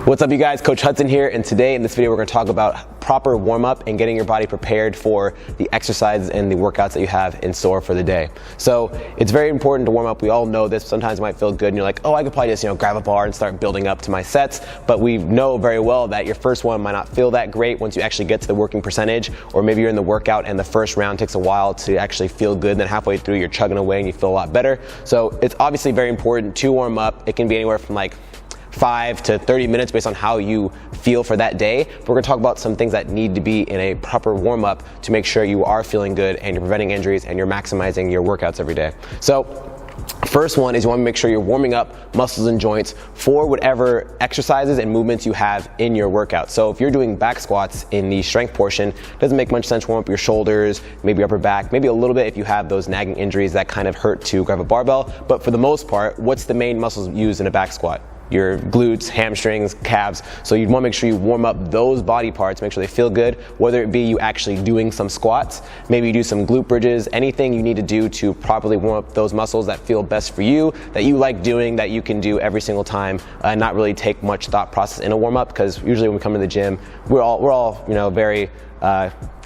What's up, you guys? Coach Hudson here, and today in this video we're going to talk about proper warm-up and getting your body prepared for the exercises and the workouts that you have in store for the day. So it's very important to warm up. We all know this. Sometimes it might feel good and you're like, oh, I could probably just grab a bar and start building up to my sets, but we know very well that your first one might not feel that great once you actually get to the working percentage, or maybe you're in the workout and the first round takes a while to actually feel good, and then halfway through you're chugging away and you feel a lot better. So it's obviously very important to warm up. It can be anywhere from 5 to 30 minutes based on how you feel for that day. But we're gonna talk about some things that need to be in a proper warm-up to make sure you are feeling good and you're preventing injuries and you're maximizing your workouts every day. So first one is you want to make sure you're warming up muscles and joints for whatever exercises and movements you have in your workout. So if you're doing back squats in the strength portion, it doesn't make much sense to warm up your shoulders, maybe your upper back, maybe a little bit if you have those nagging injuries that kind of hurt to grab a barbell. But for the most part, what's the main muscles used in a back squat? Your glutes, hamstrings, calves. So you'd want to make sure you warm up those body parts, make sure they feel good, whether it be you actually doing some squats, maybe you do some glute bridges, anything you need to do to properly warm up those muscles that feel best for you, that you like doing, that you can do every single time, and not really take much thought process in a warm up, because usually when we come to the gym, we're all very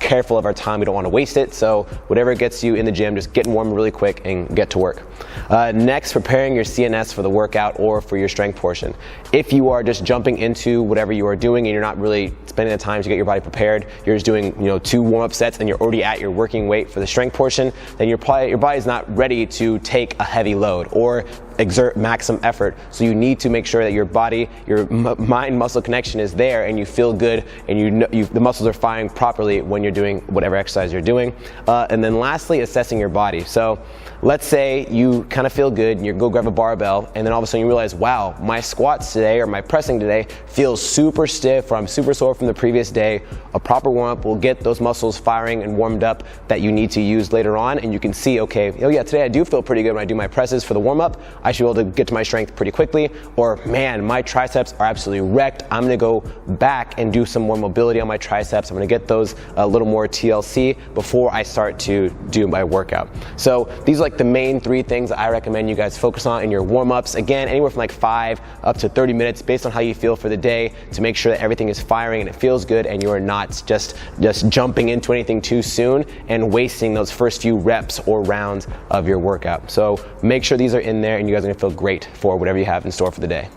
careful of our time. We don't want to waste it. So whatever gets you in the gym, just getting warm really quick and get to work. Next, preparing your CNS for the workout or for your strength portion. If you are just jumping into whatever you are doing and you're not really spending the time to get your body prepared, you're just doing 2 warm-up sets and you're already at your working weight for the strength portion, then your body's not ready to take a heavy load or exert maximum effort. So you need to make sure that your body, your mind-muscle connection is there and you feel good and the muscles are firing properly when you're doing whatever exercise you're doing. And then lastly, assessing your body. So let's say you kind of feel good and you go grab a barbell and then all of a sudden you realize, wow, my squats today or my pressing today feels super stiff, or I'm super sore from the previous day. A proper warm-up will get those muscles firing and warmed up that you need to use later on, and you can see, okay, oh yeah, today I do feel pretty good when I do my presses for the warm-up. I should be able to get to my strength pretty quickly. Or man, my triceps are absolutely wrecked. I'm gonna go back and do some more mobility on my triceps. I'm gonna get those a little more TLC before I start to do my workout. So these are the main 3 things that I recommend you guys focus on in your warm-ups. Again, anywhere from 5 up to 30 minutes based on how you feel for the day, to make sure that everything is firing and it feels good and you are not just jumping into anything too soon and wasting those first few reps or rounds of your workout. So make sure these are in there and you guys are gonna feel great for whatever you have in store for the day.